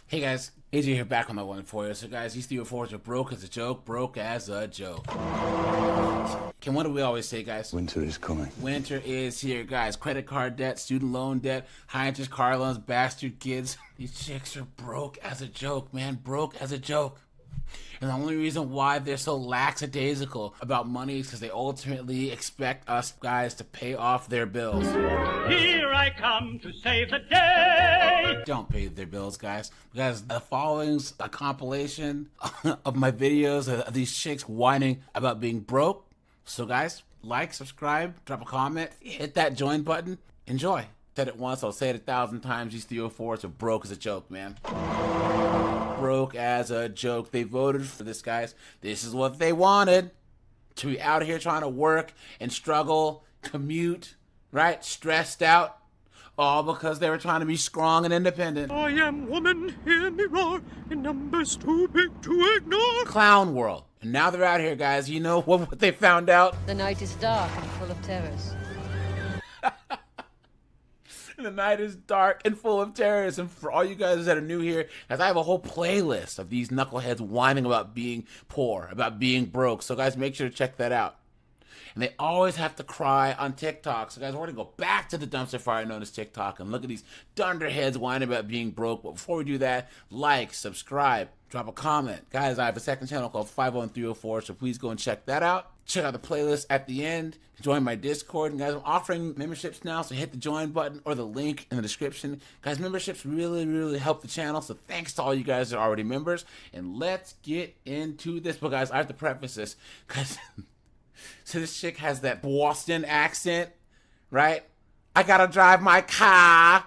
Hey guys, AJ here back on my one for you. So guys, these three or fours are broke as a joke, broke as a joke. What do we always say, guys? Winter is coming. Winter is here, guys. Credit card debt, student loan debt, high interest car loans, bastard kids. These chicks are broke as a joke, man. Broke as a joke. And the only reason why they're so lackadaisical about money is because they ultimately expect us guys to pay off their bills. Here I come to save the day. Don't pay their bills, guys, because the following's a compilation of my videos of these chicks whining about being broke. So guys, like, subscribe, drop a comment, hit that join button. Enjoy. Said it once, I'll say it 1,000 times. These 304s are broke as a joke, man. Broke as a joke. They voted for this, guys. This is what they wanted. To be out here trying to work and struggle, commute, right? Stressed out. All because they were trying to be strong and independent. I am woman, hear me roar, in numbers too big to ignore. Clown world. And now they're out here, guys. You know what they found out? The night is dark and full of terrors. The night is dark and full of terrors. And for all you guys that are new here, guys, I have a whole playlist of these knuckleheads whining about being poor, about being broke. So guys, make sure to check that out. And they always have to cry on TikTok. So guys, we're gonna go back to the dumpster fire known as TikTok and look at these dunderheads whining about being broke. But before we do that, like, subscribe, drop a comment. Guys, I have a second channel called 50304, so please go and check that out. Check out the playlist at the end. Join my Discord. And guys, I'm offering memberships now, so hit the join button or the link in the description. Guys, memberships really help the channel, so thanks to all you guys that are already members. And let's get into this. But guys, I have to preface this, because so this chick has that Boston accent, right? I gotta drive my car.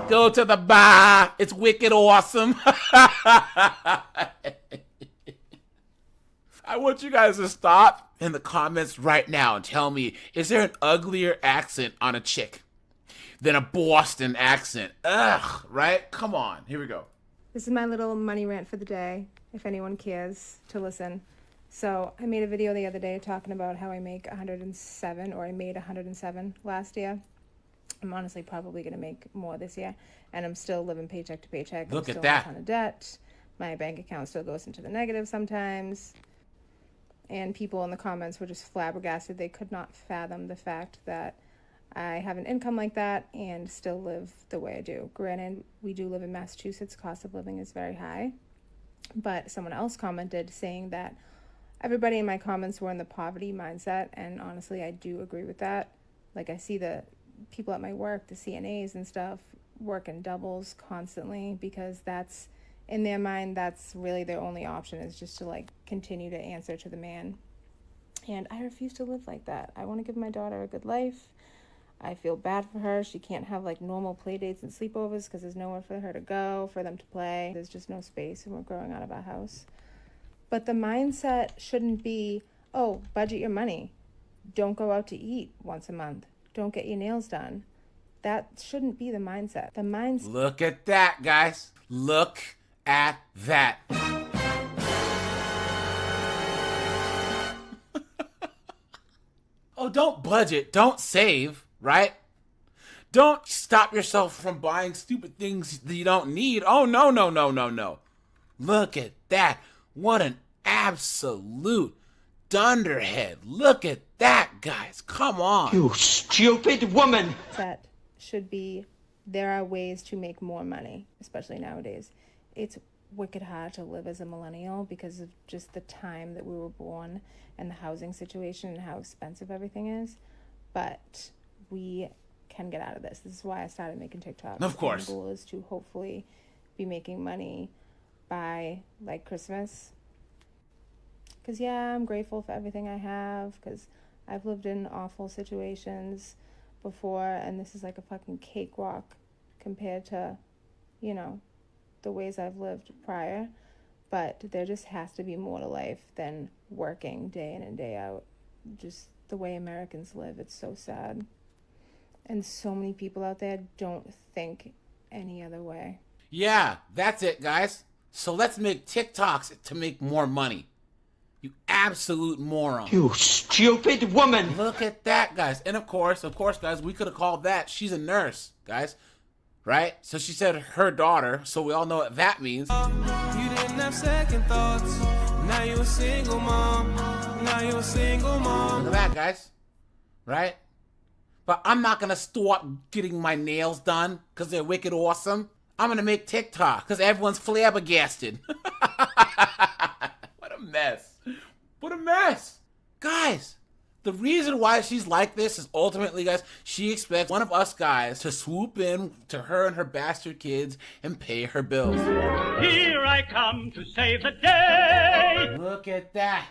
Go to the bar. It's wicked awesome. I want you guys to stop in the comments right now and tell me, is there an uglier accent on a chick than a Boston accent? Ugh, right? Come on. Here we go. This is my little money rant for the day, if anyone cares to listen. So I made a video the other day talking about how I make 107, or I made 107 last year. I'm honestly probably going to make more this year, and I'm still living paycheck to paycheck. Look I'm at still that. in a ton of debt. My bank account still goes into the negative sometimes. And people in the comments were just flabbergasted. They could not fathom the fact that I have an income like that and still live the way I do. Granted, we do live in Massachusetts. Cost of living is very high. But someone else commented saying that everybody in my comments were in the poverty mindset. And honestly, I do agree with that. Like, I see the people at my work, the CNAs and stuff, working doubles constantly because that's, in their mind, that's really their only option, is just to like continue to answer to the man. And I refuse to live like that. I want to give my daughter a good life. I feel bad for her. She can't have like normal play dates and sleepovers because there's nowhere for her to go, for them to play. There's just no space, and we're growing out of our house. But the mindset shouldn't be, oh, budget your money. Don't go out to eat once a month. Don't get your nails done. That shouldn't be the mindset. The mindset. Look at that, guys. Look at that. Oh, don't budget. Don't save, right? Don't stop yourself from buying stupid things that you don't need. Oh, no. Look at that. What an absolute dunderhead. Look at that, guys. Come on. You stupid woman! That should be, there are ways to make more money, especially nowadays. It's wicked hard to live as a millennial because of just the time that we were born and the housing situation and how expensive everything is. But we can get out of this. This is why I started making TikToks. Of course. My goal is to hopefully be making money by like Christmas. Because yeah, I'm grateful for everything I have, because I've lived in awful situations before, and this is like a fucking cakewalk compared to, you know, the ways I've lived prior. But there just has to be more to life than working day in and day out. Just the way Americans live, it's so sad. And so many people out there don't think any other way. Yeah, that's it, guys. So let's make TikToks to make more money. You absolute moron. You stupid woman! Look at that, guys. And of course, guys, we could have called that. She's a nurse, guys. Right? So she said her daughter, so we all know what that means. You didn't have second thoughts. Now you a single mom. Now you a single mom. Look at that, guys. Right? But I'm not gonna stop getting my nails done because they're wicked awesome. I'm gonna make TikTok because everyone's flabbergasted. What a mess. What a mess. Guys, the reason why she's like this is ultimately, guys, she expects one of us guys to swoop in to her and her bastard kids and pay her bills. Here I come to save the day. Look at that.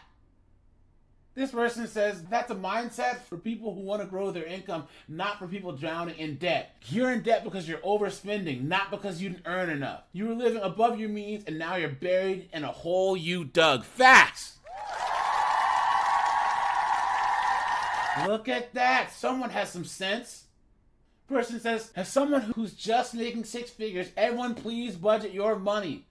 This person says that's a mindset for people who want to grow their income, not for people drowning in debt. You're in debt because you're overspending, not because you didn't earn enough. You were living above your means and now you're buried in a hole you dug. Facts! Look at that. Someone has some sense. Person says, as someone who's just making six figures, everyone please budget your money.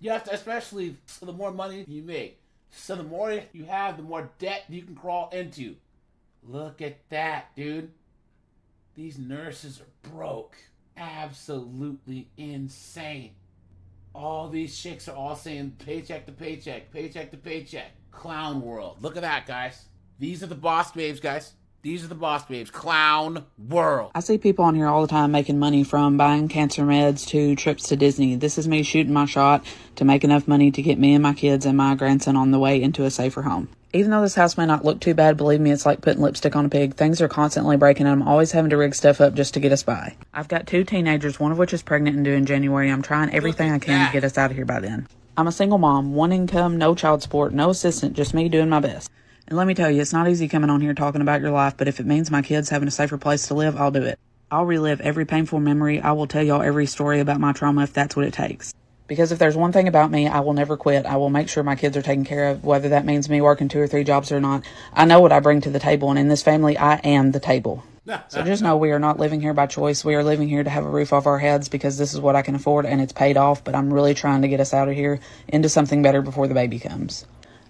You have to, especially so the more money you make. So the more you have, the more debt you can crawl into. Look at that, dude. These nurses are broke. Absolutely insane. All these chicks are all saying paycheck to paycheck, paycheck to paycheck. Clown world. Look at that, guys. These are the boss babes, guys. These are the boss babes. Clown world. I see people on here all the time making money from buying cancer meds to trips to Disney. This is me shooting my shot to make enough money to get me and my kids and my grandson on the way into a safer home. Even though this house may not look too bad, believe me, it's like putting lipstick on a pig. Things are constantly breaking and I'm always having to rig stuff up just to get us by. I've got 2 teenagers, one of which is pregnant and due in January. I'm trying everything I can to get us out of here by then. I'm a single mom, 1 income, no child support, no assistant, just me doing my best. And let me tell you, it's not easy coming on here talking about your life, but if it means my kids having a safer place to live, I'll do it. I'll relive every painful memory. I will tell y'all every story about my trauma if that's what it takes. Because if there's one thing about me, I will never quit. I will make sure my kids are taken care of, whether that means me working 2 or 3 jobs or not. I know what I bring to the table, and in this family, I am the table. So just know we are not living here by choice. We are living here to have a roof over our heads because this is what I can afford, and it's paid off, but I'm really trying to get us out of here into something better before the baby comes.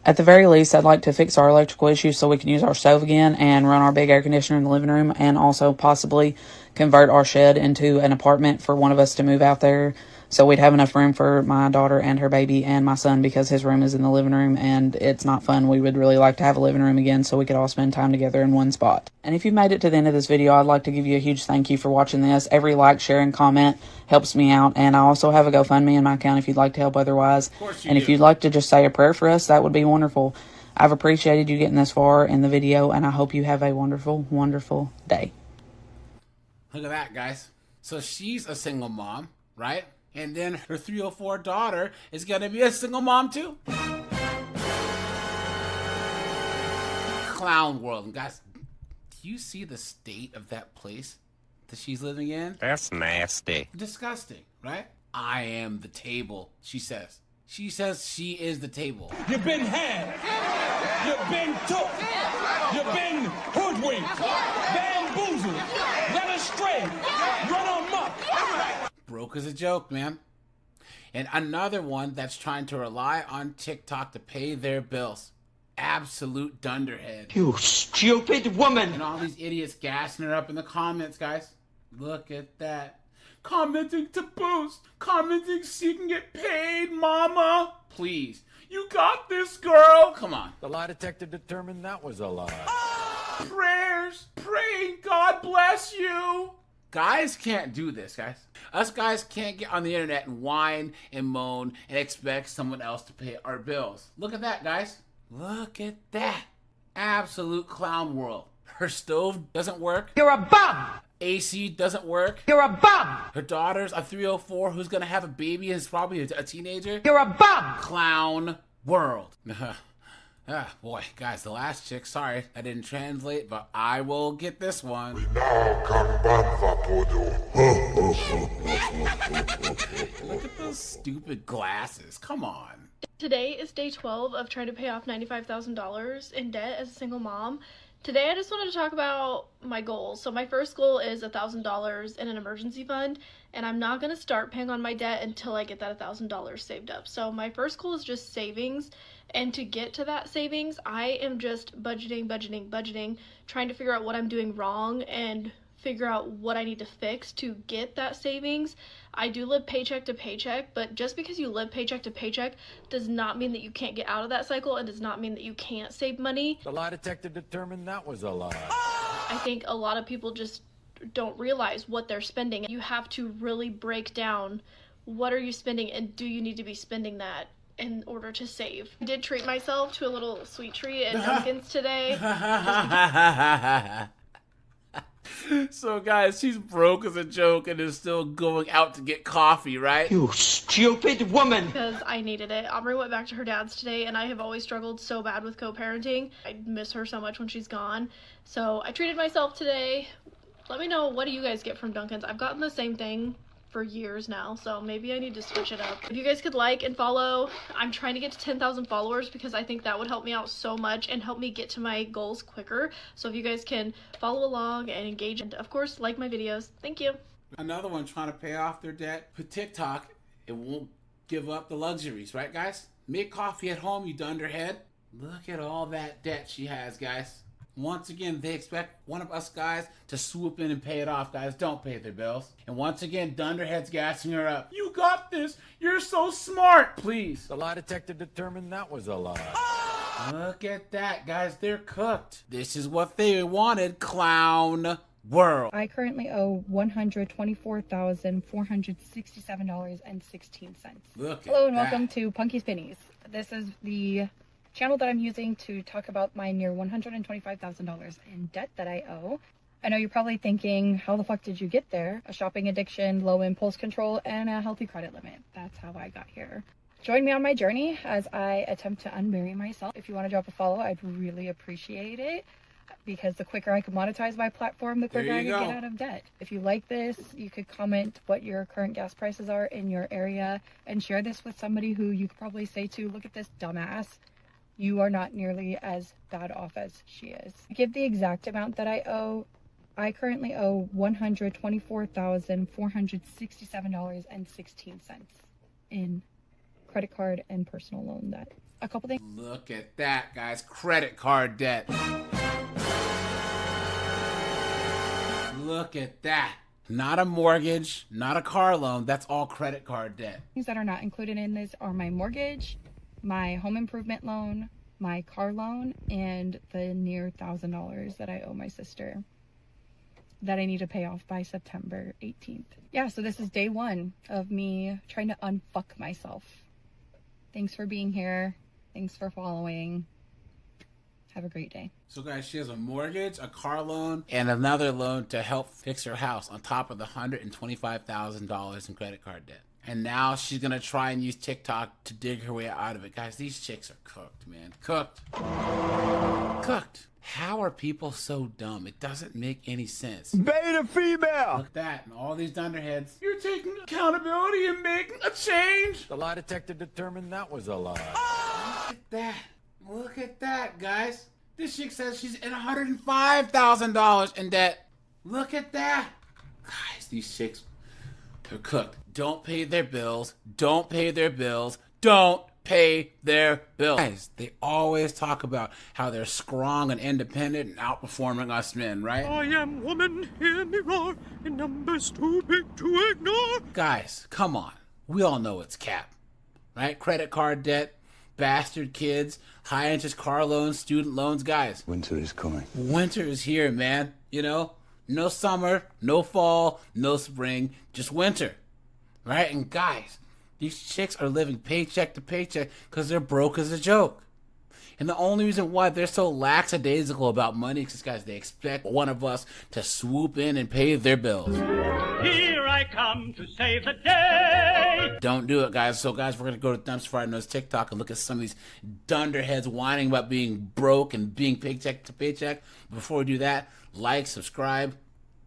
At the very least, I'd like to fix our electrical issues so we can use our stove again and run our big air conditioner in the living room, and also possibly convert our shed into an apartment for one of us to move out there so we'd have enough room for my daughter and her baby and my son because his room is in the living room and it's not fun. We would really like to have a living room again so we could all spend time together in one spot. And if you've made it to the end of this video, I'd like to give you a huge thank you for watching this. Every like, share, and comment helps me out, and I also have a GoFundMe in my account if you'd like to help otherwise. And if you'd like to just say a prayer for us, that would be wonderful. I've appreciated you getting this far in the video, and I hope you have a wonderful, wonderful day. Look at that, guys. So she's a single mom, right? And then her 304 daughter is going to be a single mom too. Clown world. And guys, do you see the state of that place that she's living in? That's nasty. Disgusting, right? I am the table, she says. She says she is the table. You've been had. You've been took. You've been hoodwinked. Bamboozled. Led astray. Run amok. Broke as a joke, man. And another one that's trying to rely on TikTok to pay their bills. Absolute dunderhead. You stupid woman! And all these idiots gassing her up in the comments, guys. Look at that. Commenting to boost. Commenting so you can get paid, mama. Please. You got this, girl. Come on. The lie detector determined that was a lie. Prayers. Praying God bless you. Guys can't do this, guys. Us guys can't get on the internet and whine and moan and expect someone else to pay our bills. Look at that, guys. Look at that. Absolute clown world. Her stove doesn't work. You're a bum! AC doesn't work. You're a bum! Her daughter's a 304 who's gonna have a baby and is probably a teenager. You're a bum! Clown world. Boy, guys, the last chick, sorry, I didn't translate, but I will get this one. Look at those stupid glasses. Come on. Today is day 12 of trying to pay off $95,000 in debt as a single mom. Today I just wanted to talk about my goals. So my first goal is $1,000 in an emergency fund, and I'm not going to start paying on my debt until I get that $1,000 saved up. So my first goal is just savings, and to get to that savings, I am just budgeting, trying to figure out what I'm doing wrong and figure out what I need to fix to get that savings. I do live paycheck to paycheck, but just because you live paycheck to paycheck does not mean that you can't get out of that cycle, and does not mean that you can't save money. The lie detector determined that was a lie. I think a lot of people just don't realize what they're spending. You have to really break down what are you spending, and do you need to be spending that in order to save. I did treat myself to a little sweet treat at Dunkin's today. So guys, she's broke as a joke and is still going out to get coffee, right? You stupid woman! Because I needed it. Aubrey went back to her dad's today, and I have always struggled so bad with co-parenting. I miss her so much when she's gone. So I treated myself today. Let me know, what do you guys get from Dunkin's? I've gotten the same thing for years now, so maybe I need to switch it up. If you guys could like and follow, I'm trying to get to 10,000 followers because I think that would help me out so much and help me get to my goals quicker. So if you guys can follow along and engage, and of course like my videos. Thank you. Another one trying to pay off their debt. But TikTok, it won't give up the luxuries, right guys? Make coffee at home, you dunderhead. Look at all that debt she has, guys. Once again, they expect one of us guys to swoop in and pay it off, guys. Don't pay their bills. And once again, Dunderhead's gassing her up. You got this. You're so smart. Please. The lie detector determined that was a lie. Look at that, guys. They're cooked. This is what they wanted, clown world. I currently owe $124,467.16. Look at Hello and that. welcome to Punky's Pennies. This is the channel that I'm using to talk about my near $125,000 in debt that I owe. I know you're probably thinking, how the fuck did you get there? A shopping addiction, low impulse control, and a healthy credit limit. That's how I got here. Join me on my journey as I attempt to unbury myself. If you want to drop a follow, I'd really appreciate it, because the quicker I can monetize my platform, the quicker I can get out of debt. If you like this, you could comment what your current gas prices are in your area and share this with somebody who you could probably say to, look at this dumbass. You are not nearly as bad off as she is. To give the exact amount that I owe, I currently owe $124,467.16 in credit card and personal loan debt. A couple things. Look at that, guys. Credit card debt. Look at that. Not a mortgage, not a car loan. That's all credit card debt. Things that are not included in this are my mortgage, my home improvement loan, my car loan, and the near $1,000 that I owe my sister that I need to pay off by September 18th. Yeah, so this is day one of me trying to unfuck myself. Thanks for being here. Thanks for following. Have a great day. So guys, she has a mortgage, a car loan, and another loan to help fix her house on top of the $125,000 in credit card debt. And now she's going to try and use TikTok to dig her way out of it. Guys, these chicks are cooked, man. Cooked. Cooked. How are people so dumb? It doesn't make any sense. Beta female! Look at that. And all these dunderheads. You're taking accountability and making a change. The lie detector determined that was a lie. Look at that. Look at that, guys. This chick says she's in $105,000 in debt. Look at that. Guys, these chicks are cooked. Don't pay their bills. Don't pay their bills. Don't pay their bills. Guys, they always talk about how they're strong and independent and outperforming us men, right? I am woman, hear me roar, in numbers too big to ignore. Guys, come on. We all know it's cap, right? Credit card debt, bastard kids, high interest car loans, student loans. Guys, winter is coming. Winter is here, man. You know, no summer, no fall, no spring, just winter. Right? And guys, these chicks are living paycheck to paycheck because they're broke as a joke. And the only reason why they're so lackadaisical about money is because, guys, they expect one of us to swoop in and pay their bills. Here I come to save the day. Don't do it, guys. So, guys, we're going to go to Dumpster Fire Knows TikTok and look at some of these dunderheads whining about being broke and being paycheck to paycheck. Before we do that, like, subscribe,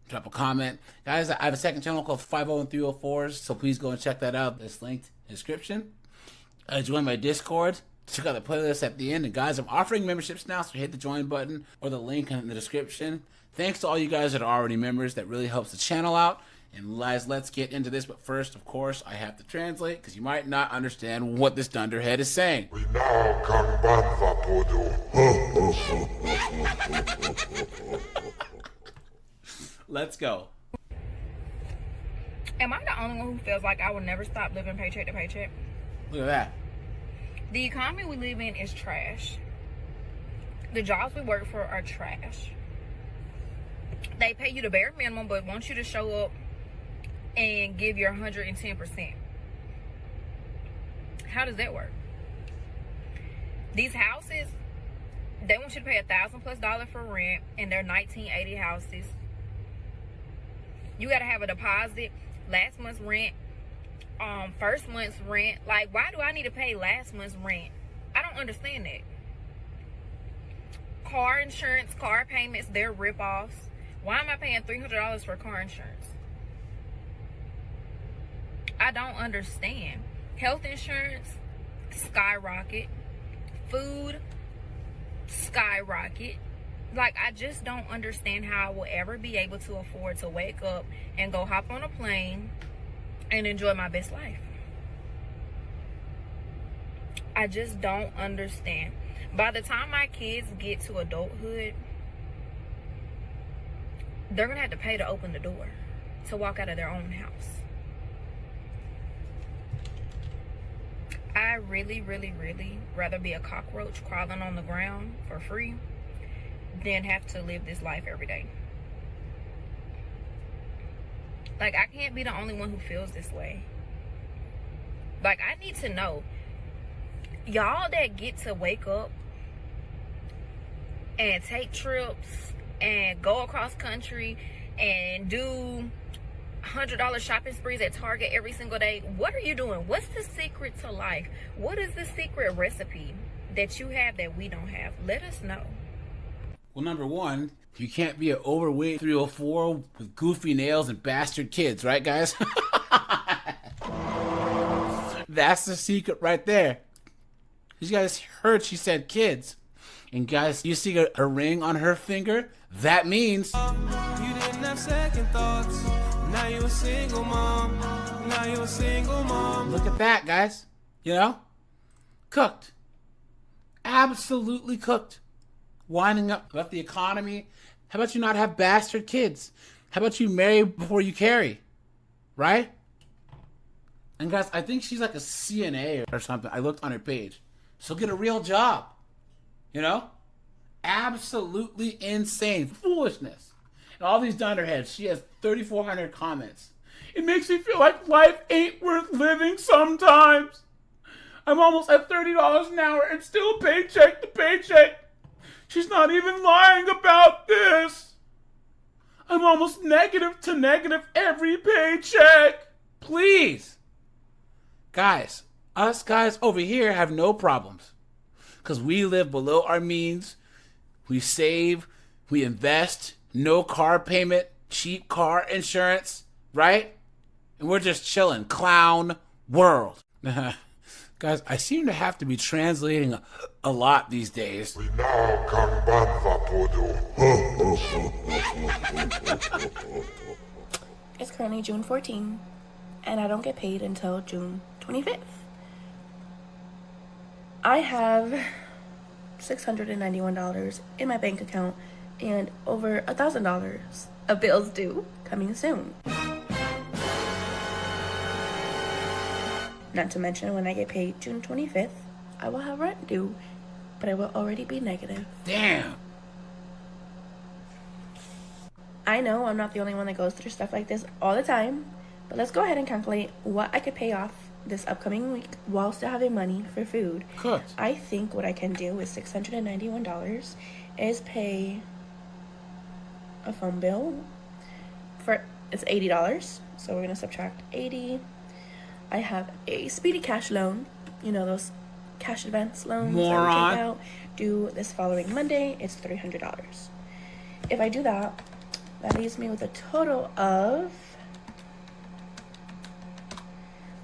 drop a comment. Guys, I have a second channel called 501 304s, so please go and check that out. It's linked in the description. Join my Discord. Check out the playlist at the end. And guys, I'm offering memberships now, so hit the join button or the link in the description. Thanks to all you guys that are already members. That really helps the channel out. And guys, let's get into this. But first, of course, I have to translate because you might not understand what this dunderhead is saying. Let's go. Am I the only one who feels like I will never stop living paycheck to paycheck? Look at that. The economy we live in is trash. The jobs we work for are trash. They pay you the bare minimum, but want you to show up and give your 110%. How does that work? These houses, they want you to pay $1,000+ for rent, and they're 1980 houses. You gotta have a deposit, last month's rent, first month's rent. Like, why do I need to pay last month's rent? I don't understand that. Car insurance, car payments, they're rip-offs. Why am I paying $300 for car insurance? I don't understand. Health insurance, skyrocket. Food, skyrocket. Like, I just don't understand how I will ever be able to afford to wake up and go hop on a plane and enjoy my best life. I just don't understand. By the time my kids get to adulthood, they're gonna have to pay to open the door to walk out of their own house. I really, really, really rather be a cockroach crawling on the ground for free than have to live this life every day. Like, I can't be the only one who feels this way. Like, I need to know, y'all that get to wake up and take trips and go across country and do $100 shopping sprees at Target every single day. What are you doing? What's the secret to life? What is the secret recipe that you have that we don't have? Let us know. Well, number one, you can't be an overweight 304 with goofy nails and bastard kids, right, guys? That's the secret right there. You guys heard she said kids. And guys, you see a ring on her finger? That means You didn't have second thoughts. Now you a single mom. Now you a single mom. look at that, guys. You know? Cooked. Absolutely cooked. Winding up about the economy. How about you not have bastard kids? How about you marry before you carry? Right? And guys, I think she's like a CNA or something. I looked on her page. So get a real job. You know? Absolutely insane. Foolishness. And all these dunderheads. She has 3,400 comments. It makes me feel like life ain't worth living sometimes. I'm almost at $30 an hour and still paycheck to paycheck. She's not even lying about this. I'm almost negative to negative every paycheck. Please. Guys, us guys over here have no problems. Because we live below our means. We save. We invest. No car payment. Cheap car insurance. Right? And we're just chilling. Clown world. Guys, I seem to have to be translating a lot these days. It's currently June 14, and I don't get paid until June 25th. I have $691 in my bank account and over $1,000 of bills due coming soon. Not to mention, when I get paid June 25th, I will have rent due, but I will already be negative. Damn. I know I'm not the only one that goes through stuff like this all the time, but let's go ahead and calculate what I could pay off this upcoming week while still having money for food. Good. I think what I can do with $691 is pay a phone bill for, it's $80, so we're gonna subtract 80. I have a speedy cash loan, you know, those cash advance loans that we take out, due this following Monday. It's $300. If I do that, that leaves me with a total of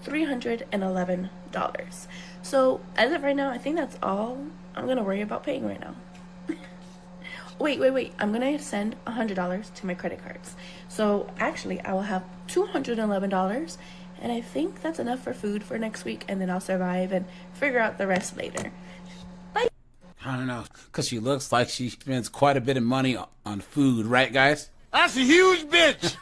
$311. So as of right now, I think that's all I'm gonna worry about paying right now. Wait. I'm gonna send $100 to my credit cards. So actually, I will have $211, and I think that's enough for food for next week, and then I'll survive and figure out the rest later. Bye. I don't know, because she looks like she spends quite a bit of money on food, right, guys? That's a huge bitch.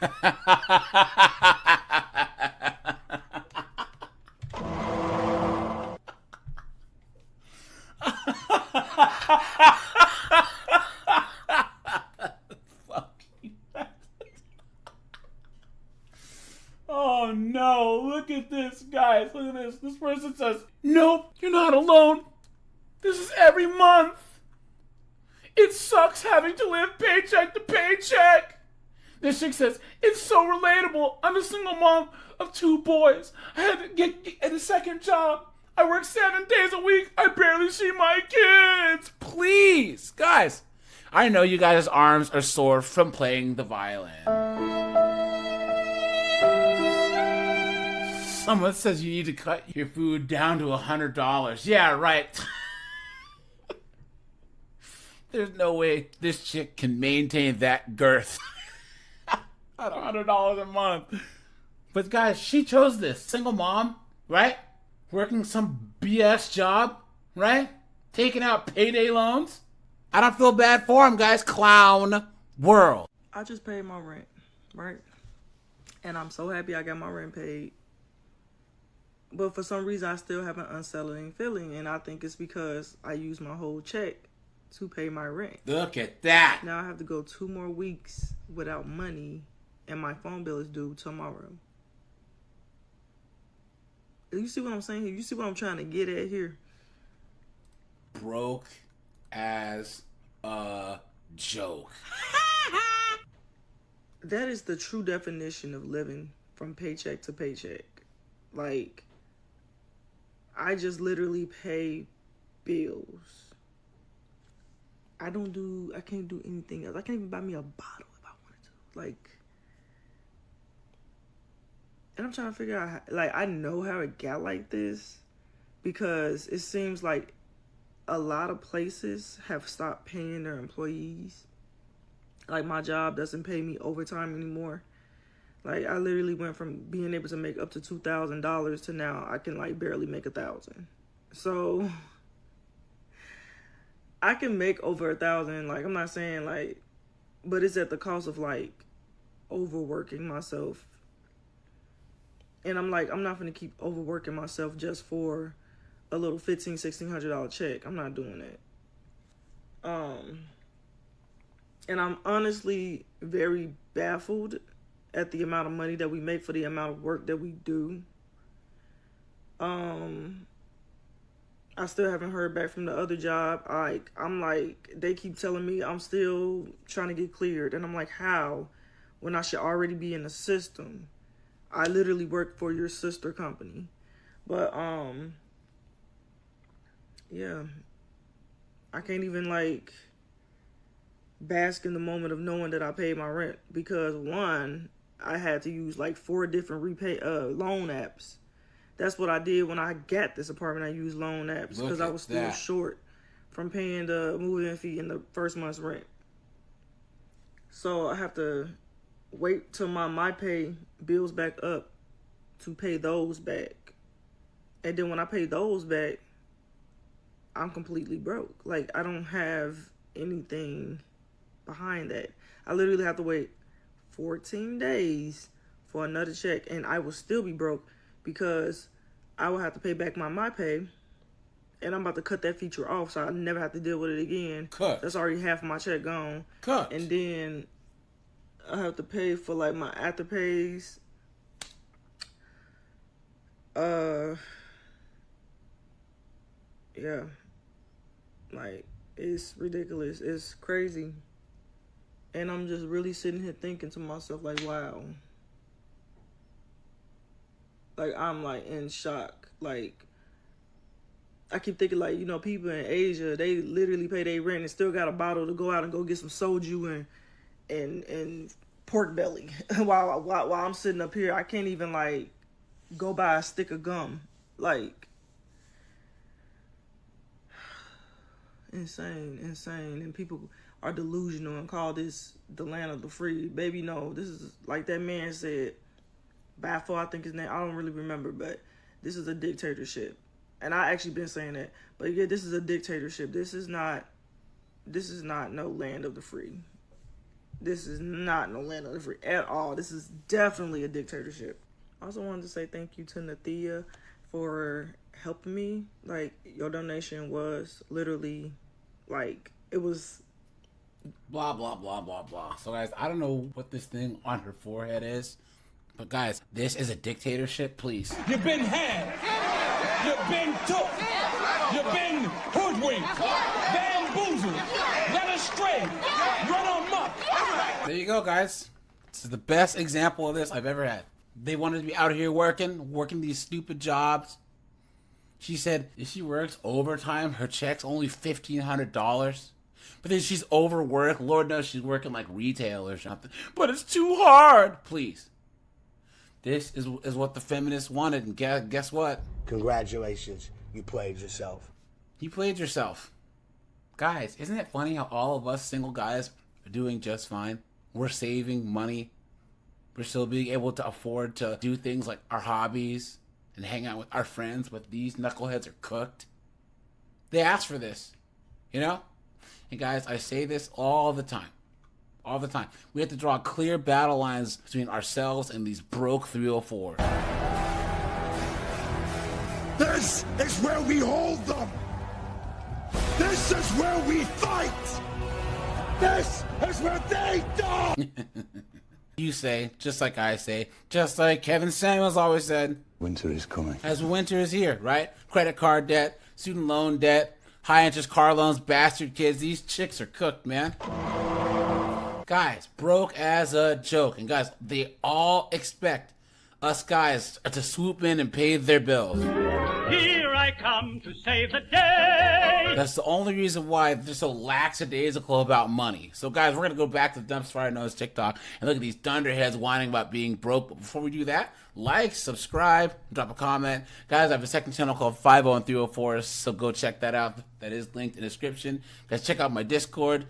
Oh no, look at this, guys. Look at this. This person says, nope, you're not alone. This is every month. It sucks having to live paycheck to paycheck. This chick says, it's so relatable. I'm a single mom of 2 boys. I had to get a second job. I work 7 days a week. I barely see my kids. Please, guys. I know you guys' arms are sore from playing the violin. Someone says you need to cut your food down to $100. Yeah, right. There's no way this chick can maintain that girth at $100 a month. But guys, she chose this. Single mom, right? Working some BS job, right? Taking out payday loans. I don't feel bad for him, guys. Clown world. I just paid my rent, right? And I'm so happy I got my rent paid. But for some reason, I still have an unsettling feeling. And I think it's because I used my whole check to pay my rent. Look at that. Now I have to go 2 more weeks without money. And my phone bill is due tomorrow. You see what I'm saying here? You see what I'm trying to get at here? Broke as a joke. That is the true definition of living from paycheck to paycheck. Like, I just literally pay bills. I can't do anything else. I can't even buy me a bottle if I wanted to. Like, and I'm trying to figure out how, like, I know how it got like this because it seems like a lot of places have stopped paying their employees. Like, my job doesn't pay me overtime anymore. Like, I literally went from being able to make up to $2,000 to now I can, like, barely make $1,000. So I can make over $1,000. Like, I'm not saying, like, but it's at the cost of, like, overworking myself. And I'm like, I'm not going to keep overworking myself just for a little $1,500, $1,600 check. I'm not doing that. And I'm honestly very baffled at the amount of money that we make for the amount of work that we do. I still haven't heard back from the other job. I'm like, they keep telling me I'm still trying to get cleared. And I'm like, how? When I should already be in the system. I literally work for your sister company. But, yeah. I can't even, like, bask in the moment of knowing that I paid my rent. Because, one, I had to use, like, 4 different loan apps. That's what I did when I got this apartment. I used loan apps because I was still short from paying the move-in fee and the first month's rent. So I have to wait till my pay bills back up to pay those back. And then when I pay those back, I'm completely broke. Like, I don't have anything behind that. I literally have to wait 14 days for another check, and I will still be broke because I will have to pay back my pay, and I'm about to cut that feature off so I never have to deal with it again. Cut. That's already half of my check gone. Cut. And then I have to pay for, like, my afterpays. Yeah. Like, it's ridiculous. It's crazy. And I'm just really sitting here thinking to myself, like, wow. Like, I'm, like, in shock. Like, I keep thinking, like, you know, people in Asia, they literally pay their rent and still got a bottle to go out and go get some soju and pork belly. while I'm sitting up here, I can't even, like, go buy a stick of gum. Like, insane. And people are delusional and call this the land of the free. Baby, no, this is, like that man said, Baffle, I think his name, I don't really remember, but this is a dictatorship. And I actually been saying that. But yeah, this is a dictatorship. This is not no land of the free. This is not no land of the free at all. This is definitely a dictatorship. I also wanted to say thank you to Nathia for helping me. Like, your donation was literally, like, it was blah, blah, blah, blah, blah. So, guys, I don't know what this thing on her forehead is, but, guys, this is a dictatorship, please. You've been had. You've been took. You've been hoodwinked. Bamboozled. Led astray. Run amok. There you go, guys. This is the best example of this I've ever had. They wanted to be out here working these stupid jobs. She said if she works overtime, her check's only $1,500. But then she's overworked. Lord knows she's working like retail or something. But it's too hard. Please. This is what the feminists wanted. And guess what? Congratulations. You played yourself. You played yourself. Guys, isn't it funny how all of us single guys are doing just fine? We're saving money. We're still being able to afford to do things like our hobbies and hang out with our friends, but these knuckleheads are cooked. They asked for this, you know? And guys, I say this all the time. All the time. We have to draw clear battle lines between ourselves and these broke 304s. This is where we hold them. This is where we fight. This is where they die. You say, just like I say, just like Kevin Samuels always said. Winter is coming. As winter is here, right? Credit card debt, student loan debt, high interest car loans, bastard kids. These chicks are cooked, man. Guys, broke as a joke. And guys, they all expect us guys to swoop in and pay their bills. Here I come to save the day. That's the only reason why they're so lackadaisical about money. So guys, we're going to go back to the Dumpster Fire Nose TikTok and look at these dunderheads whining about being broke. But before we do that, like, subscribe, drop a comment. Guys, I have a second channel called 50 and 304, so go check that out. That is linked in the description. Guys, check out my Discord.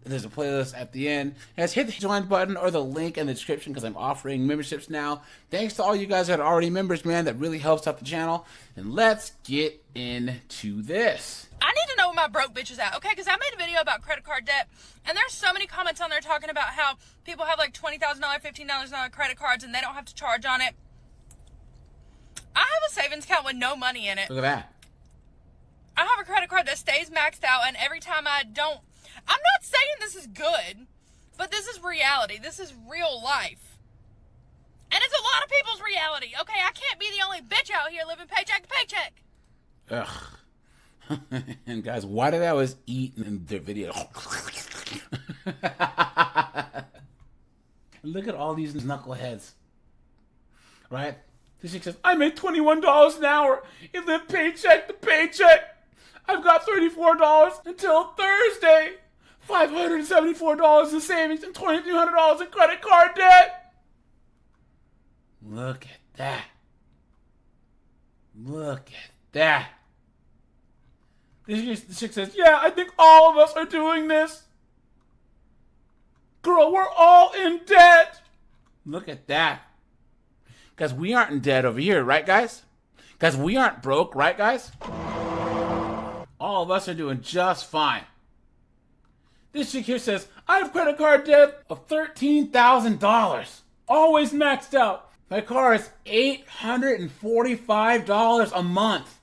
There's a playlist at the end. Guys, hit the join button or the link in the description because I'm offering memberships now. Thanks to all you guys that are already members, man. That really helps out the channel. And let's get into this. I need to know where my broke bitch is at, okay? Because I made a video about credit card debt, and there's so many comments on there talking about how people have like $20,000, $15,000 credit cards, and they don't have to charge on it. I have a savings account with no money in it. Look at that. I have a credit card that stays maxed out, and every time I don't... I'm not saying this is good, but this is reality. This is real life. And it's a lot of people's reality. Okay, I can't be the only bitch out here living paycheck to paycheck. Ugh. And guys, why did I always eat in their video? Look at all these knuckleheads. Right? This chick says, I make $21 an hour and live paycheck to paycheck. I've got $34 until Thursday. $574 in savings and $2,300 in credit card debt. Look at that. Look at that. This chick says, yeah, I think all of us are doing this. Girl, we're all in debt. Look at that. Guys, we aren't in debt over here, right, guys? Guys, we aren't broke, right, guys? All of us are doing just fine. This chick here says, I have credit card debt of $13,000. Always maxed out. My car is $845 a month.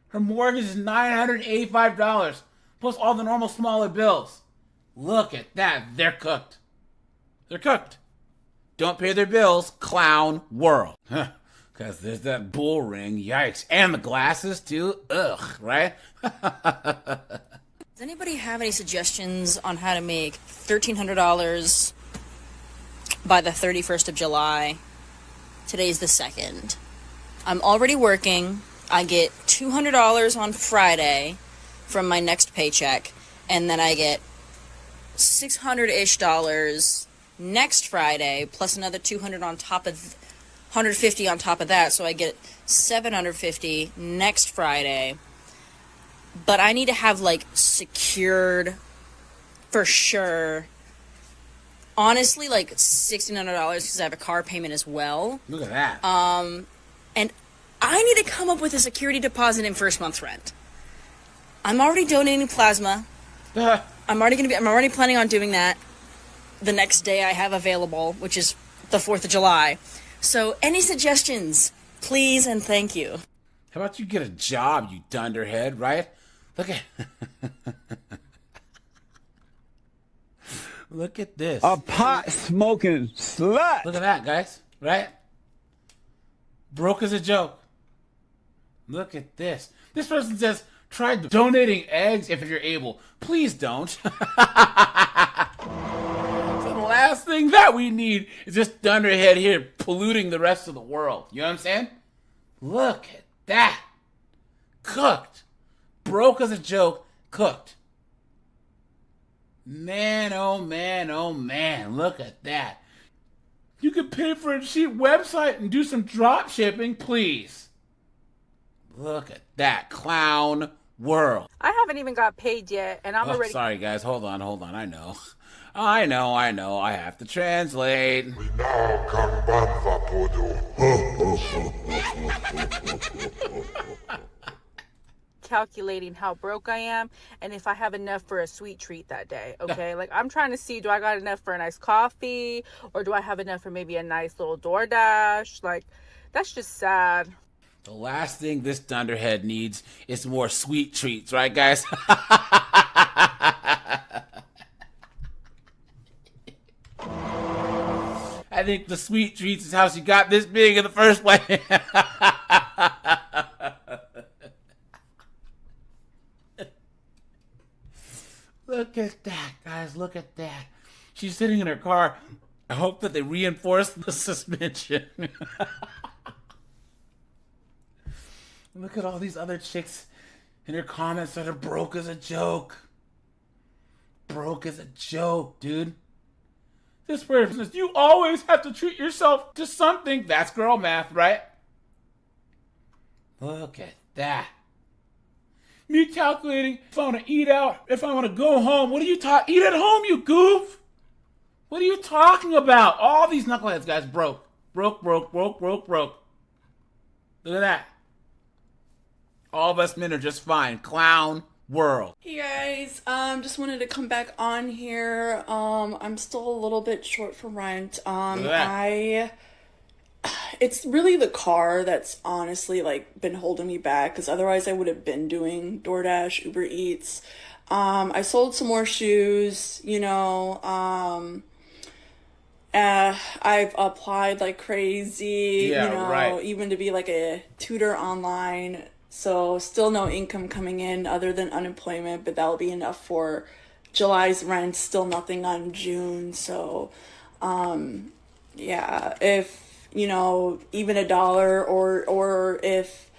Her mortgage is $985. Plus all the normal smaller bills. Look at that. They're cooked. They're cooked. Don't pay their bills, clown world. Because there's that bull ring. Yikes. And the glasses, too. Ugh, right? Does anybody have any suggestions on how to make $1,300 by the 31st of July? Today's the 2nd. I'm already working. I get $200 on Friday from my next paycheck, and then I get $600-ish next Friday, plus another $200 on top of 150 on top of that, so I get 750 next Friday. But I need to have, like, secured for sure, honestly, like $1,600 because I have a car payment as well. Look at that. And I need to come up with a security deposit in first month's rent. I'm already donating plasma. I'm already planning on doing that the next day I have available, which is the 4th of July. So any suggestions, please and thank you. How about you get a job, you dunderhead, right? Look at look at this. A pot smoking slut. Look at that, guys, right? Broke as a joke. Look at this. This person says, try donating eggs if you're able. Please don't. So the last thing that we need is this dunderhead here polluting the rest of the world. You know what I'm saying? Look at that. Cooked. Broke as a joke. Cooked. Man, oh man, oh man. Look at that. You could pay for a cheap website and do some drop shipping, please. Look at that clown world. I haven't even got paid yet, and I'm already... Sorry, guys. Hold on. I know. I have to translate. calculating how broke I am and if I have enough for a sweet treat that day, okay? Like, I'm trying to see, do I got enough for a nice coffee, or do I have enough for maybe a nice little DoorDash? Like, that's just sad. The last thing this dunderhead needs is more sweet treats, right, guys? I think the sweet treats is how she got this big in the first place. Look at that, guys. Look at that. She's sitting in her car. I hope that they reinforce the suspension. Look at all these other chicks in her comments that are broke as a joke. Broke as a joke, dude. This person says, you always have to treat yourself to something. That's girl math, right? Look at that. Me calculating if I want to eat out, if I want to go home. What are you talking? Eat at home, you goof. What are you talking about? All these knuckleheads, guys, broke. Broke. Look at that. All of us men are just fine. Clown world. Hey guys, just wanted to come back on here. I'm still a little bit short for rent. It's really the car that's honestly like been holding me back, because otherwise I would have been doing DoorDash, Uber Eats. I sold some more shoes, you know. I've applied like crazy, even to be like a tutor online. So still no income coming in other than unemployment, but that'll be enough for July's rent. Still nothing on June. So, if, even $1 or if,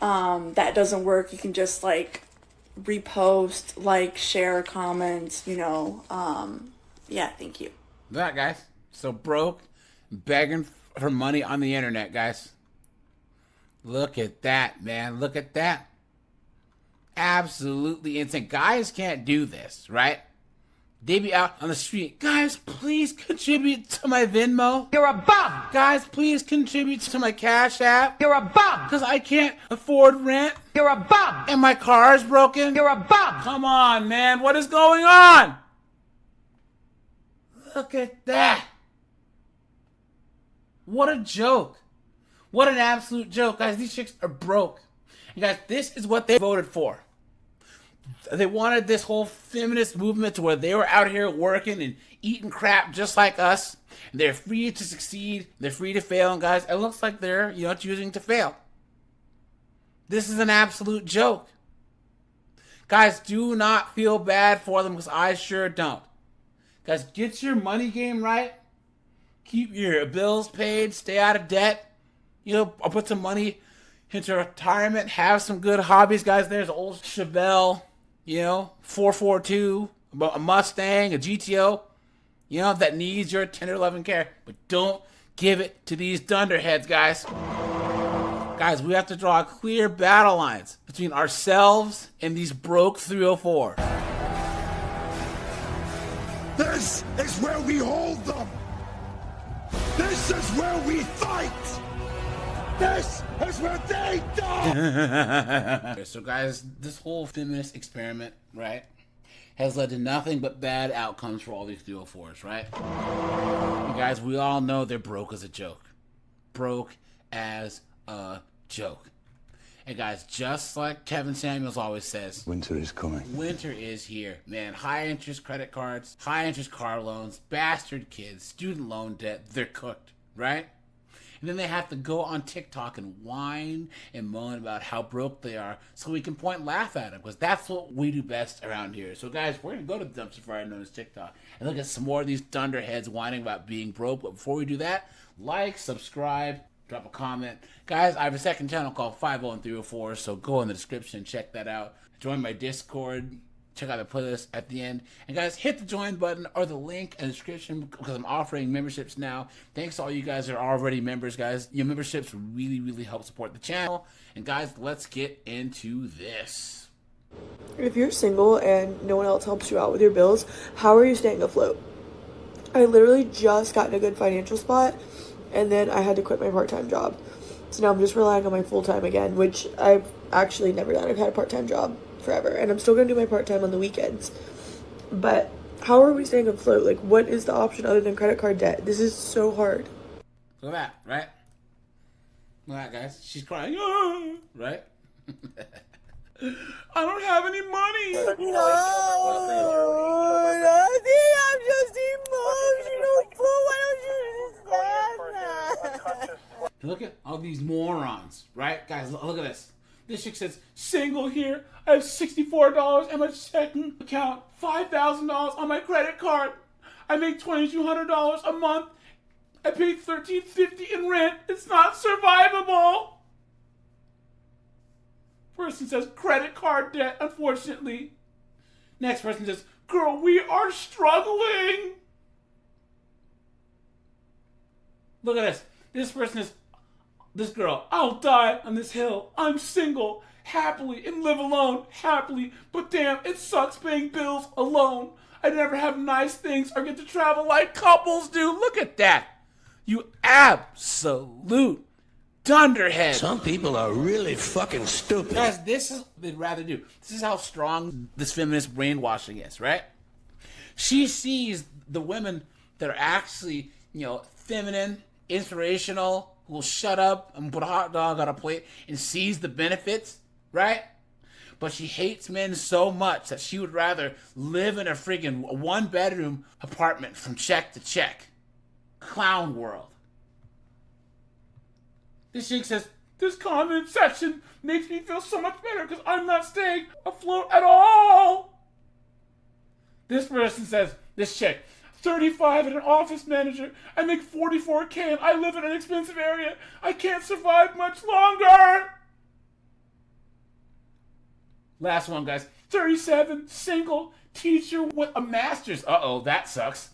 that doesn't work, you can just like repost, like, share, comment, thank you. That, guys. So broke, begging for money on the internet, guys. Look at that, man. Look at that. Absolutely insane. Guys can't do this, right? They be out on the street. Guys, please contribute to my Venmo. You're a bum. Guys, please contribute to my Cash App. You're a bum. Because I can't afford rent. You're a bum. And my car is broken. You're a bum. Come on, man. What is going on? Look at that. What a joke. What an absolute joke. Guys, these chicks are broke. And guys, this is what they voted for. They wanted this whole feminist movement to where they were out here working and eating crap just like us. And they're free to succeed. They're free to fail. And guys, it looks like they're, choosing to fail. This is an absolute joke. Guys, do not feel bad for them, because I sure don't. Guys, get your money game right. Keep your bills paid. Stay out of debt. I'll put some money into retirement. Have some good hobbies, guys. There's old Chevelle, 442, a Mustang, a GTO, that needs your tender love and care. But don't give it to these dunderheads, guys. Guys, we have to draw clear battle lines between ourselves and these broke 304. This is where we hold them. This is where we fight. This is where they die. So guys, this whole feminist experiment, right, has led to nothing but bad outcomes for all these 304s, right? And guys, we all know they're broke as a joke. Broke as a joke. And guys, just like Kevin Samuels always says, Winter is coming. winter is here, man. High interest credit cards, high interest car loans, bastard kids, student loan debt, they're cooked, right? And then they have to go on TikTok and whine and moan about how broke they are so we can point and laugh at them, because that's what we do best around here. So guys, we're going to go to the dumpster fire known as TikTok and look at some more of these dunderheads whining about being broke. But before we do that, like, subscribe, drop a comment. Guys, I have a second channel called 50304, so go in the description and check that out. Join my Discord. Check out the playlist at the end. And guys, hit the join button or the link in the description because I'm offering memberships now. Thanks to all you guys that are already members, guys. Your memberships really, really help support the channel. And guys, let's get into this. If you're single and no one else helps you out with your bills, how are you staying afloat? I literally just got in a good financial spot and then I had to quit my part-time job. So now I'm just relying on my full-time again, which I've actually never done. I've had a part-time job forever and I'm still going to do my part-time on the weekends. But how are we staying afloat? Like, what is the option other than credit card debt? This is so hard. Look at that, right? Look at that, guys. She's crying, "Ah," right? I don't have any money. No, nothing. I'm just emotional. Why don't you understand that? Look at all these morons, right? Guys, look at this. This chick says, single here. I have $64 in my checking account, $5,000 on my credit card. I make $2,200 a month. I pay $1,350 in rent. It's not survivable. Person says, credit card debt, unfortunately. Next person says, girl, we are struggling. Look at this. This person is, this girl, I'll die on this hill. I'm single, happily, and live alone, happily. But damn, it sucks paying bills alone. I never have nice things or get to travel like couples do. Look at that. You absolute dunderhead. Some people are really fucking stupid. Guys, this is what they'd rather do. This is how strong this feminist brainwashing is, right? She sees the women that are actually, feminine, inspirational, who will shut up and put a hot dog on a plate and sees the benefits, right? But she hates men so much that she would rather live in a friggin' one-bedroom apartment from check to check. Clown world. This chick says, this comment section makes me feel so much better because I'm not staying afloat at all. This person says, this chick, 35 and an office manager. I make $44K and I live in an expensive area. I can't survive much longer. Last one, guys. 37, single, teacher with a master's. Uh-oh, that sucks.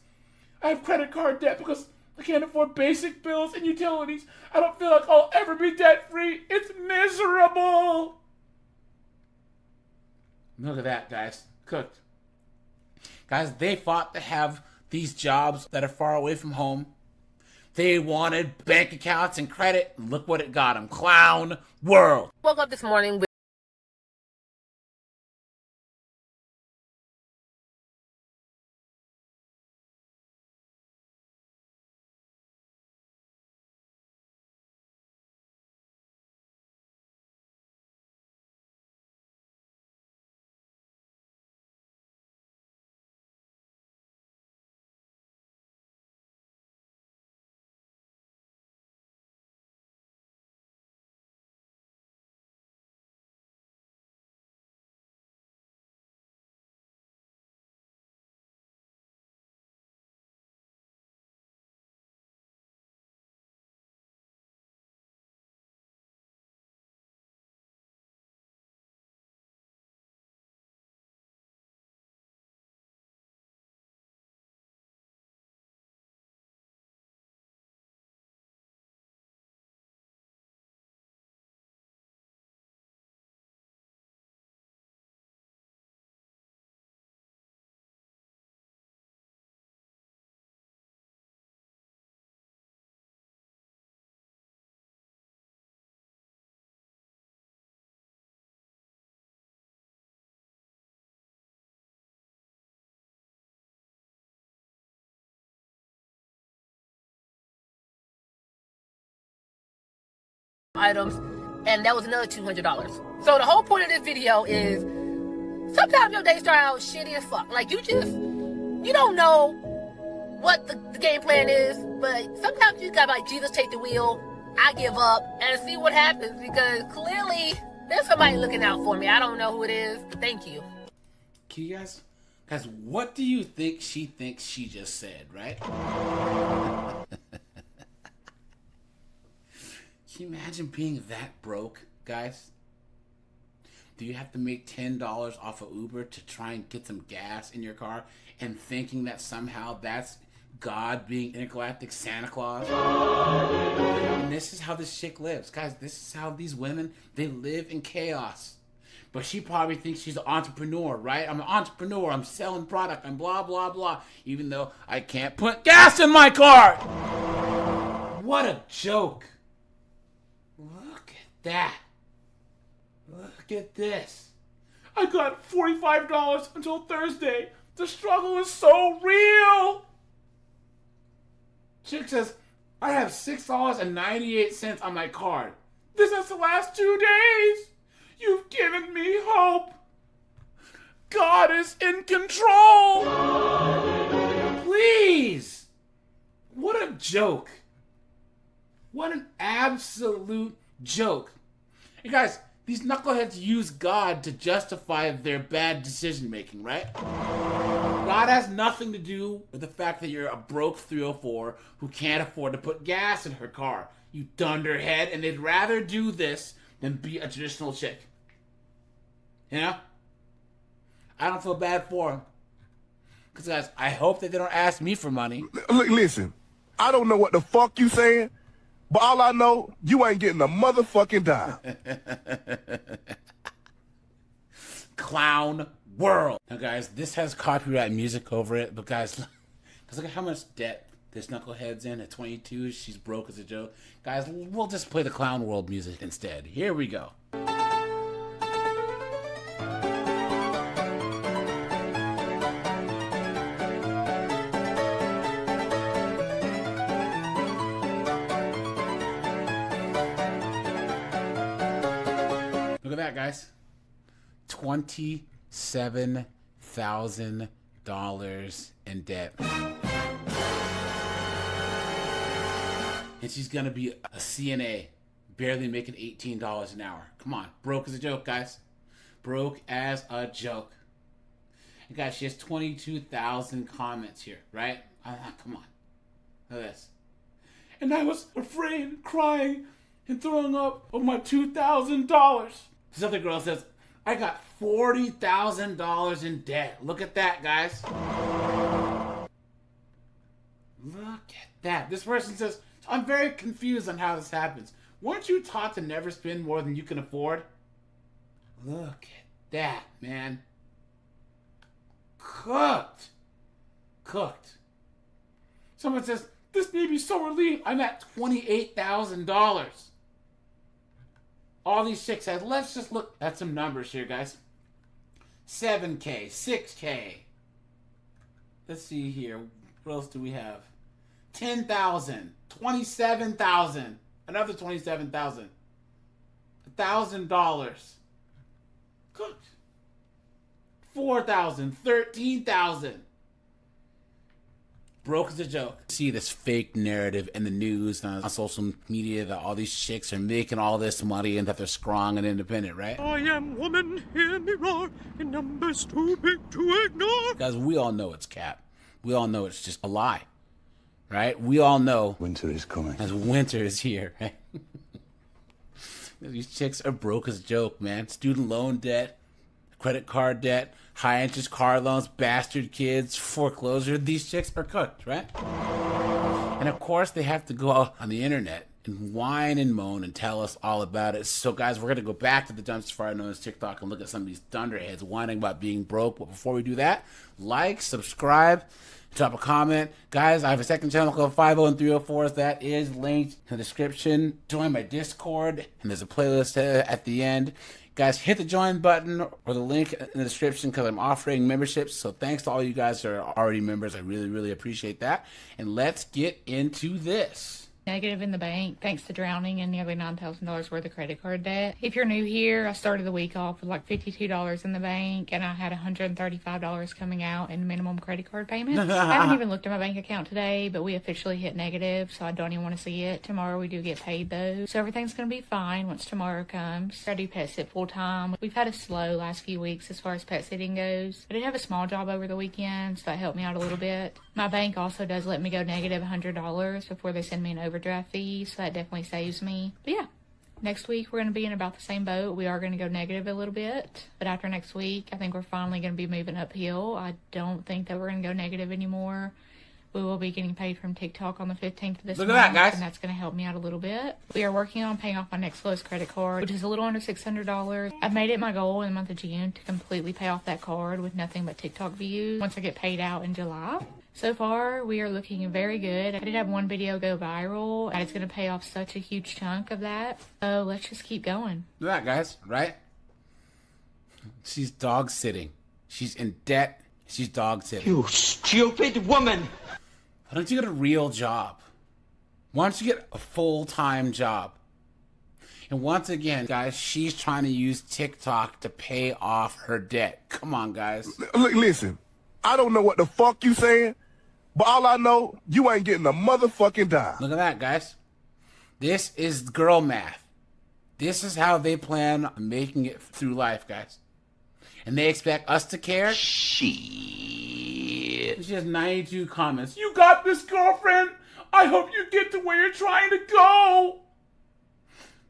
I have credit card debt because I can't afford basic bills and utilities. I don't feel like I'll ever be debt-free. It's miserable. Look at that, guys. Cooked. Guys, they fought to have these jobs that are far away from home. They wanted bank accounts and credit. Look what it got them. Clown world. Woke up this morning with items, and that was another $200. So the whole point of this video is sometimes your day start out shitty as fuck. Like you don't know what the game plan is, but sometimes you gotta like, Jesus, take the wheel, I give up, and see what happens, because clearly there's somebody looking out for me. I don't know who it is, but thank you. Can you guys, what do you think she thinks she just said, right? Can you imagine being that broke, guys? Do you have to make $10 off of Uber to try and get some gas in your car and thinking that somehow that's God being intergalactic Santa Claus? And this is how this chick lives. Guys, this is how these women, they live in chaos. But she probably thinks she's an entrepreneur, right? I'm an entrepreneur, I'm selling product, I'm blah, blah, blah, even though I can't put gas in my car. What a joke. Look at that. Look at this. I got $45 until Thursday. The struggle is so real. Chick says, I have $6.98 on my card. This is the last 2 days. You've given me hope. God is in control. Please. What a joke. What an absolute joke. Hey guys, these knuckleheads use God to justify their bad decision making, right? God has nothing to do with the fact that you're a broke 304 who can't afford to put gas in her car. You dunderhead, and they'd rather do this than be a traditional chick. You know? I don't feel bad for them. Because guys, I hope that they don't ask me for money. Look, listen, I don't know what the fuck you saying, but all I know, you ain't getting a motherfucking dime. Clown world. Now guys, this has copyright music over it, but guys, look at how much debt this knucklehead's in at 22. She's broke as a joke. Guys, we'll just play the clown world music instead. Here we go. Look at that, guys. $27,000 in debt. And she's gonna be a CNA, barely making $18 an hour. Come on, broke as a joke, guys. Broke as a joke. And guys, she has 22,000 comments here, right? Come on, look at this. And I was afraid, crying, and throwing up of my $2,000. This other girl says, I got $40,000 in debt. Look at that, guys. Look at that. This person says, I'm very confused on how this happens. Weren't you taught to never spend more than you can afford? Look at that, man. Cooked. Someone says, this made me so relieved. I'm at $28,000. All these chicks said, let's just look at some numbers here, guys. 7K, 6K. Let's see here. What else do we have? 10,000, 27,000, another 27,000, $1,000. Cooked. 4,000, 13,000. Broke as a joke. See this fake narrative in the news on social media that all these chicks are making all this money and that they're strong and independent, right? I am woman, hear me roar, in numbers too big to ignore. Guys, we all know it's cap. We all know it's just a lie, right? We all know winter is coming. As winter is here, right? These chicks are broke as a joke, man. Student loan debt, credit card debt, high interest car loans, bastard kids, foreclosure. These chicks are cooked, right? And of course, they have to go out on the internet and whine and moan and tell us all about it. So guys, we're going to go back to the dumpster fire known as TikTok and look at some of these thunderheads whining about being broke. But before we do that, like, subscribe, drop a comment. Guys, I have a second channel called 50 and 304s. That is linked in the description. Join my Discord, and there's a playlist at the end. Guys, hit the join button or the link in the description because I'm offering memberships. So thanks to all you guys that are already members. I really, really appreciate that. And let's get into this. Negative in the bank thanks to drowning in nearly $9,000 worth of credit card debt. If you're new here, I started the week off with like $52 in the bank, and I had $135 coming out in minimum credit card payments. I haven't even looked at my bank account today, but we officially hit negative, so I don't even want to see it. Tomorrow we do get paid though, so everything's going to be fine once tomorrow comes. I do pet sit full time. We've had a slow last few weeks as far as pet sitting goes. I did have a small job over the weekend, so that helped me out a little bit. My bank also does let me go negative $100 before they send me an overdraft fee, so that definitely saves me. But yeah, next week we're going to be in about the same boat. We are going to go negative a little bit, but after next week, I think we're finally going to be moving uphill. I don't think that we're going to go negative anymore. We will be getting paid from TikTok on the 15th of this month, that, guys. and that's going to help me out a little bit. We are working on paying off my next lowest credit card, which is a little under $600. I've made it my goal in the month of June to completely pay off that card with nothing but TikTok views once I get paid out in July. So far, we are looking very good. I did have one video go viral, and it's going to pay off such a huge chunk of that. So let's just keep going. Look at that, guys, right? She's dog sitting. She's in debt. She's dog sitting. You stupid woman! Why don't you get a real job? Why don't you get a full-time job? And once again, guys, she's trying to use TikTok to pay off her debt. Come on, guys. Listen, I don't know what the fuck you saying, but all I know, you ain't getting a motherfucking dime. Look at that, guys. This is girl math. This is how they plan on making it through life, guys. And they expect us to care? Shit. She has 92 comments. You got this, girlfriend. I hope you get to where you're trying to go.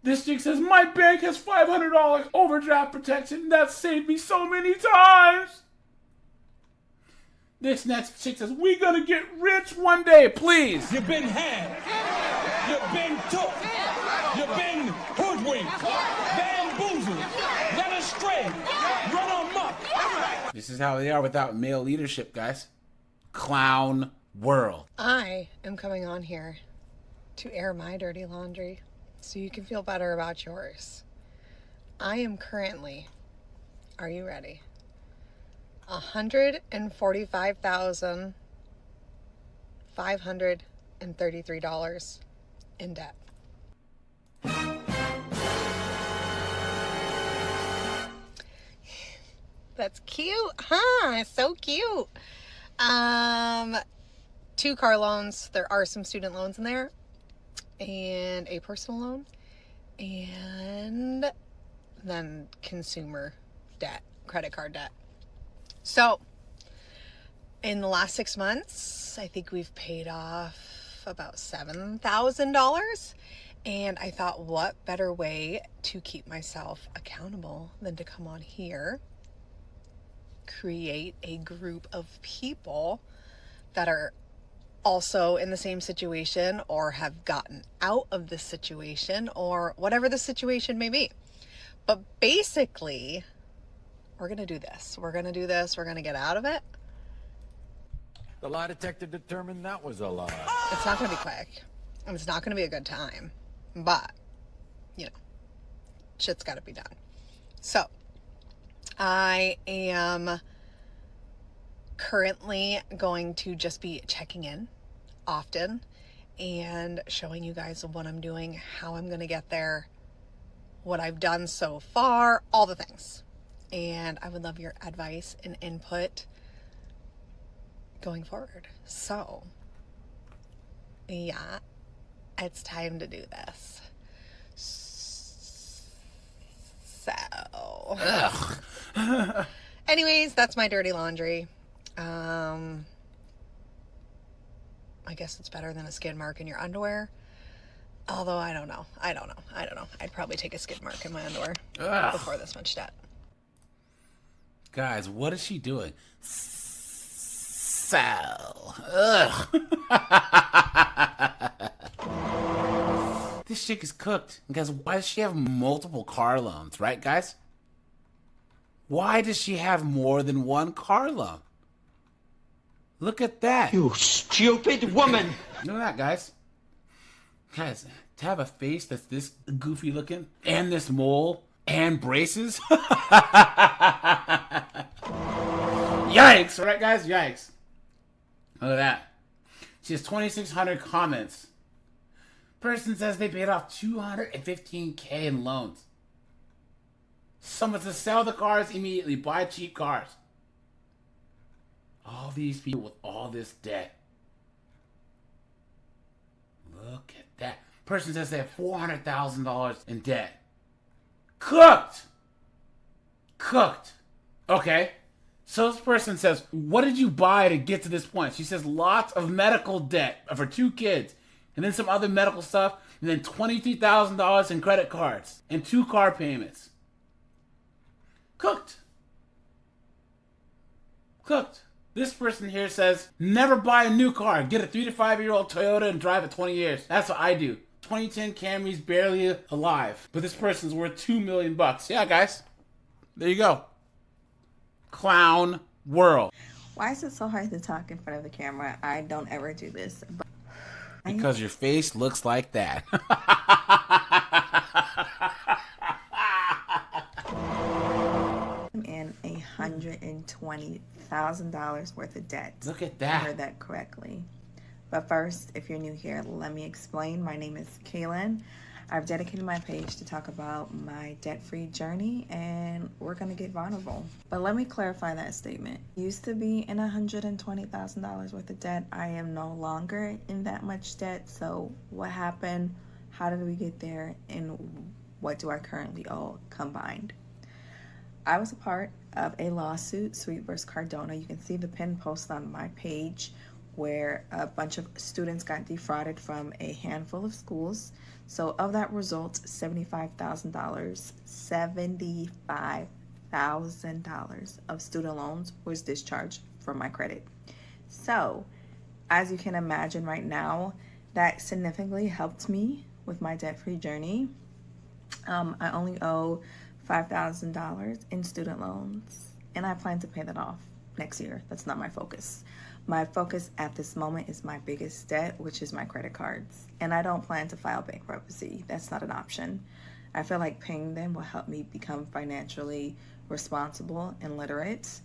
This chick says, my bank has $500 overdraft protection. That saved me so many times. This next chick says, we gonna get rich one day, please. You've been had. You've been took. You've been hoodwinked. Bamboozled. Led astray. Run amok. This is how they are without male leadership, guys. Clown world. I am coming on here to air my dirty laundry so you can feel better about yours. I am currently, are you ready? $145,533 in debt. That's cute, huh? So cute. 2 car loans. There are some student loans in there, and a personal loan, and then consumer debt, credit card debt. So in the last 6 months, I think we've paid off about $7,000. And I thought, what better way to keep myself accountable than to come on here, create a group of people that are also in the same situation or have gotten out of this situation or whatever the situation may be. But basically, we're going to do this. We're going to do this. We're going to get out of it. The lie detector determined that was a lie. It's not going to be quick. And it's not going to be a good time. But, you know, shit's got to be done. So, I am currently going to just be checking in often and showing you guys what I'm doing, how I'm going to get there, what I've done so far, all the things. And I would love your advice and input going forward. So, yeah, it's time to do this. So, anyways, that's my dirty laundry. I guess it's better than a skid mark in your underwear. Although, I don't know. I'd probably take a skid mark in my underwear before this much debt. Guys, what is she doing? So, this chick is cooked. And guys, why does she have multiple car loans, right, guys? Why does she have more than one car loan? Look at that. You stupid woman. Look at that, guys. Guys, to have a face that's this goofy looking, and this mole, and braces. Yikes, right, guys? Yikes. Look at that. She has 2,600 comments. Person says they paid off $215K in loans. Someone says sell the cars immediately, buy cheap cars. All these people with all this debt. Look at that. Person says they have $400,000 in debt. Cooked! Cooked. Okay. So this person says, what did you buy to get to this point? She says lots of medical debt for 2 kids. And then some other medical stuff. And then $22,000 in credit cards. And 2 car payments. Cooked. Cooked. This person here says, never buy a new car. Get a 3 to 5 year old Toyota and drive it 20 years. That's what I do. 2010 Camry's barely alive. But this person's worth $2 million. Yeah, guys. There you go. Clown world. Why is it so hard to talk in front of the camera? I don't ever do this. Because your face looks like that. I'm in $120,000 worth of debt. Look at that. I heard that correctly. But first, if you're new here, let me explain. My name is Kaylin. I've dedicated my page to talk about my debt-free journey, and we're going to get vulnerable. But let me clarify that statement. Used to be in $120,000 worth of debt. I am no longer in that much debt. So what happened? How did we get there? And what do I currently owe combined? I was a part of a lawsuit, Sweet vs. Cardona. You can see the pinned post on my page where a bunch of students got defrauded from a handful of schools. So of that result, $75,000 of student loans was discharged from my credit. So as you can imagine right now, that significantly helped me with my debt-free journey. I only owe $5,000 in student loans, and I plan to pay that off next year. That's not my focus. My focus at this moment is my biggest debt, which is my credit cards. And I don't plan to file bankruptcy. That's not an option. I feel like paying them will help me become financially responsible and literate.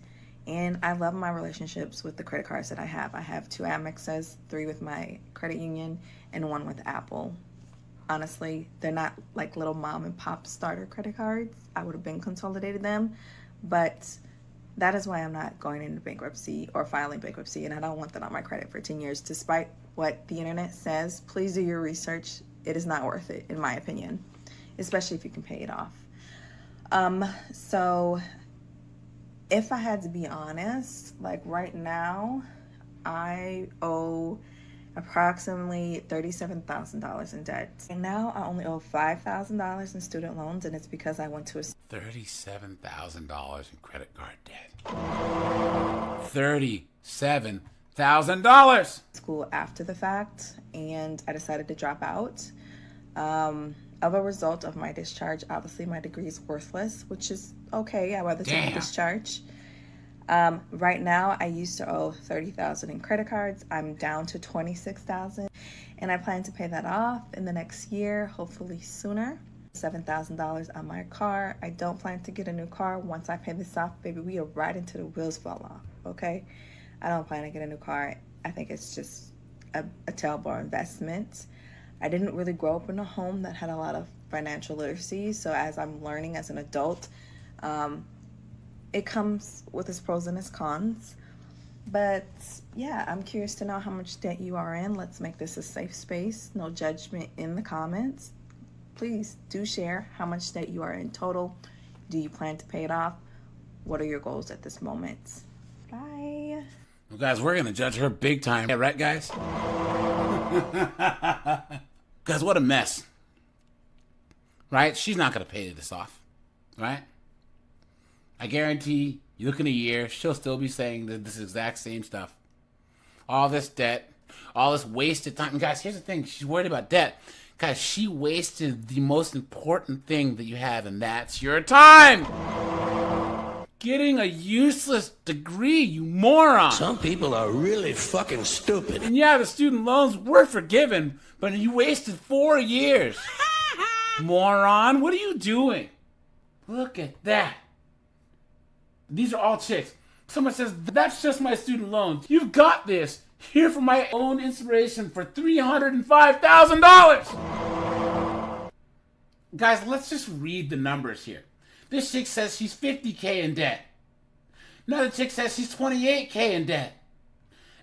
And I love my relationships with the credit cards that I have. I have 2 Amexes, 3 with my credit union, and 1 with Apple. Honestly, they're not like little mom and pop starter credit cards. I would have been consolidated them, but that is why I'm not going into bankruptcy or filing bankruptcy, and I don't want that on my credit for 10 years. Despite what the internet says, please do your research. It is not worth it, in my opinion, especially if you can pay it off. So if I had to be honest, like right now, I owe approximately $37,000 in debt. And now I only owe $5,000 in student loans, and it's because I went to a $37,000 in credit card debt. $37,000 school after the fact, and I decided to drop out. Of a result of my discharge, obviously my degree is worthless, which is okay. I'd rather take a discharge. Right now, I used to owe $30,000 in credit cards. I'm down to $26,000, and I plan to pay that off in the next year, hopefully sooner. $7,000 on my car. I don't plan to get a new car. Once I pay this off, baby, we are right into the wheels fall off, okay? I don't plan to get a new car. I think it's just a terrible investment. I didn't really grow up in a home that had a lot of financial literacy, so as I'm learning as an adult, it comes with its pros and its cons. But yeah, I'm curious to know how much debt you are in. Let's make this a safe space. No judgment in the comments. Please do share how much debt you are in total. Do you plan to pay it off? What are your goals at this moment? Bye. Well, guys, we're going to judge her big time. Yeah, right, guys? Guys, what a mess. Right? She's not going to pay this off. Right? I guarantee you look in a year, she'll still be saying this exact same stuff. All this debt, all this wasted time. And guys, here's the thing. She's worried about debt. Guys, she wasted the most important thing that you have, and that's your time. Getting a useless degree, you moron. Some people are really fucking stupid. And yeah, the student loans were forgiven, but you wasted 4 years. Moron, what are you doing? Look at that. These are all chicks. Someone says, that's just my student loans. You've got this. Here for my own inspiration for $305,000. Guys, let's just read the numbers here. This chick says she's 50K in debt. Another chick says she's 28K in debt.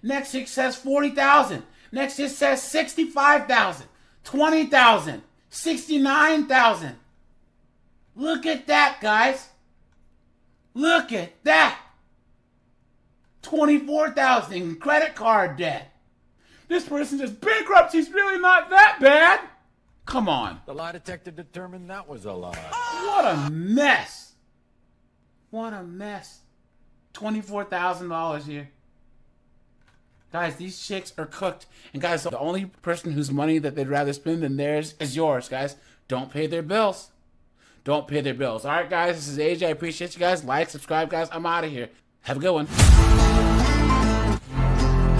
Next chick says 40,000. Next chick says 65,000, 20,000, 69,000. Look at that, guys. Look at that. 24,000 in credit card debt. This person just bankrupt. She's really not that bad. Come on. The lie detector determined that was a lie. What a mess. What a mess. $24,000 here. Guys, these chicks are cooked. And guys, the only person whose money that they'd rather spend than theirs is yours, guys. Don't pay their bills. Don't pay their bills. All right, guys, this is AJ. I appreciate you guys. Like, subscribe, guys. I'm out of here. Have a good one.